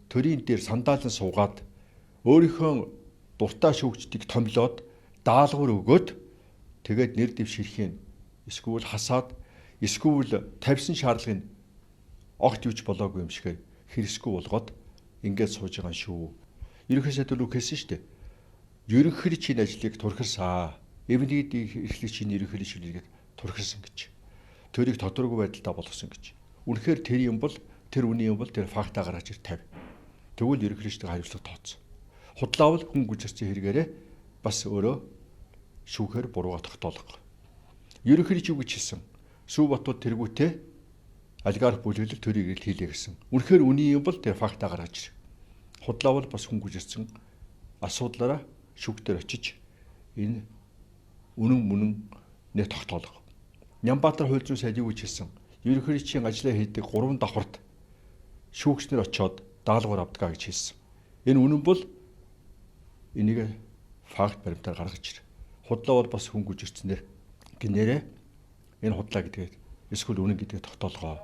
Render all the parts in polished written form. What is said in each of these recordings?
төрийн дээр сандаалан суугаад өөрийнхөө дуртай шүүгчдийг томилоод даалгавар өгөөд тэгээд нэр дэвширхийн эсвэл хасаад эсвэл тавьсан шаардлагын огт юуч болоогүй юм шиг хэрэгсгүй болгоод ингээд сууж байгаа шүү. Ерөнхий сайд руу хэлсэн шүү дээ. Ерөнхийлөгчийн ажлыг турхирсаа. Эвнийд эрхлэгчийн ерөнхийлөгчийг турхирсан гэж. Тэрийг тодорхойгүй байдалтай болгосон гэж. Үнэхээр тэр юм бол тэр үний юм бол тэр фактаа гаргаж ир тавь. Тэгвэл ерөнхийлөгчдийн хариуцлага тооцсон. Худлаавал хүн гүйцэтгсэн хэрэгээрээ бас өөрөө шүүхээр бурууга тогтоолго. Ерөнхийлөгч юу гэж хэлсэн? Сүүбатууд тэргүүтээ олигарх бүлэглэл төрийг хийлээ гэсэн. Үнэхээр үний юм бол тэр фактаа гаргаж ир. Худлаавал бас хүн гүйцэтгсэн асуудлаараа шүүгтэр очиж энэ үнэн мөнэн нэ тогтоолго. Нямбаатар хууль зүйн сайд юу гэж хэлсэн? Ерөнхийлөгчийн ажлаа хийдэг 3 давхарт шүүгчнэр очиод даалгавар авдгаа гэж хэлсэн. Энэ үнэн бол энийг факт баримтаар гаргаж ир. Худлаа бол бас хүн гүйцэтгснээр гинээрээ энэ худлаа гэдгийг эсвэл үнэн гэдгийг тогтоолгоо.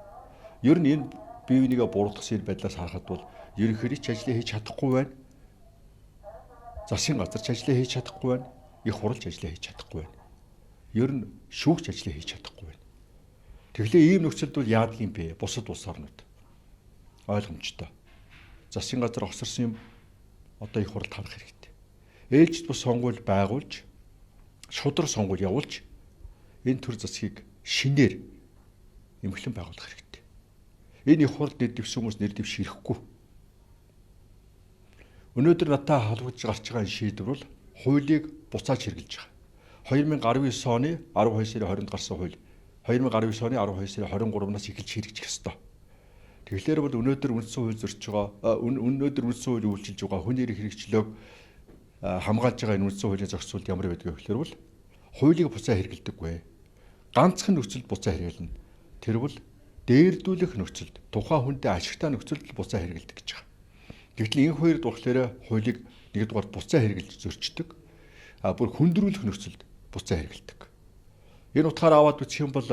Ер нь энэ бие бинийгээ буруутгасан байдлаас харахад бол ерөнхийлөгч ажлаа хийж чадахгүй байна. Засгийн газарч ажлаа хийж чадахгүй байна. Их хурлч ажлаа хийж чадахгүй байна. Ер нь шүүгч ажлаа хийж чадахгүй байна. Тэгэхээр ийм нөхцөлд бол яадаг юм бэ? Бусад улс орнууд ойлгомжтой. Засгийн газар огсорсон юм одоо их хурд харах хэрэгтэй. Ээлжид бус сонгуул байгуулж, шудраг сонгуул явуулж энэ төр засгийг шинээр эмхлэн байгуулах хэрэгтэй. Энэ их хурд нэр дэвсэн хүмүүс нэр дэвш ирэхгүй. Өнөөдөр надад халууж гарч байгаа шийдвэр бол хуулийг буцааж хэрэглэж байгаа. 2019 оны 12 сарын 20-нд гарсан хууль 2019 оны 12 сарын 23-наас эхэлж хэрэгжих ёстой. Тэгэхээр бол өнөөдөр үндсэн хууль зөрчиж байгаа өнөөдөр үндсэн хууль үйлчилж байгаа хүний эрх хэрэгчлөөг хамгаалж байгаа энэ үндсэн хуулийн зохицуулт ямар байдгийг гэхээр бол хуулийг буцаа хэрэглэдэггүй. Ганцхан нөхцөлд буцаа хэрэглэнэ. Тэр бол дээрдүүлэх нөхцөлд тухайн хүнтэй ашигтай нөхцөлд буцаа хэрэглэдэг гэж байгаа. Гэвтэл энэ хоёр дурхлаараа хуулийг нэгдүгээр буцаа хэрэглэж зөрчдөг. Бүр хүндрүүлэх нөхцөлд буцаа хэрэглэдэг. Энэ утгаараа аваад үзэх юм бол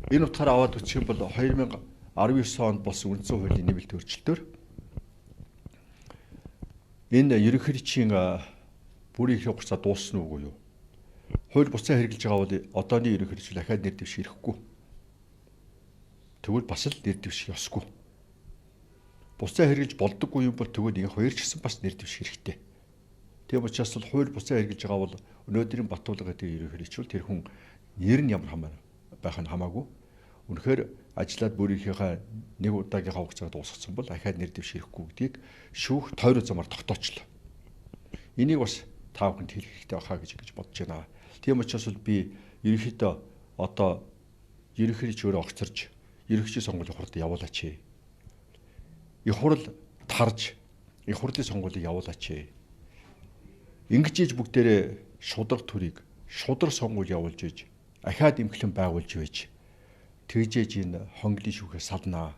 энэ утгаараа аваад үзэх юм бол 2019 онд болсон үндсэн хуулийн нэмэлт өөрчлөлтөөр энэ ерөнхийлөгчийн бүрийн их хугацаа дууссан уу юу? Хууль буцаа хэрэглэж байгаа бол одооны ерөнхийлөгч дахиад нэр дэвш ирэхгүй. Тэгвэл бас л нэр дэвших ёсгүй. Буцаа хэрэглэж болдоггүй юм бол тэгвэл энэ хоёр ч гэсэн бас нэр дэвших хэрэгтэй. Тийм учраас л хууль буцаа хэрэглэж байгаа бол өнөөдрийн Батулга гэдэг ерөнхийлөгч бол тэр хүн нэр нь ямар байх нь хамаагүй. Үнэхээр ажиллаад бүрийнхээ нэг удаагийнхаа хугацааг дуусгасан бол дахиад нэр дэвш ирэхгүй гэдгийг шүүх тойроо замаар тогтоочлоо. Энийг бас та бүхэнд хэлэх хэрэгтэй байхаа гэж бодож байна. Тийм учраас би ерөнхийдөө одоо ерөнхийлөгч өөрөө огцорж ерөнхийлөгчийн сонгуулийн хурд явуулаач. Их хурл тарж их хурлын сонгуулийг явуулаач. Ингэж иж бүгдээрээ шудраг төрийг шудраг сонгуул явуулж иж ахаад эмхлэн байгуулж байж тэгжээж энэ хонглын шүүхээс салнаа.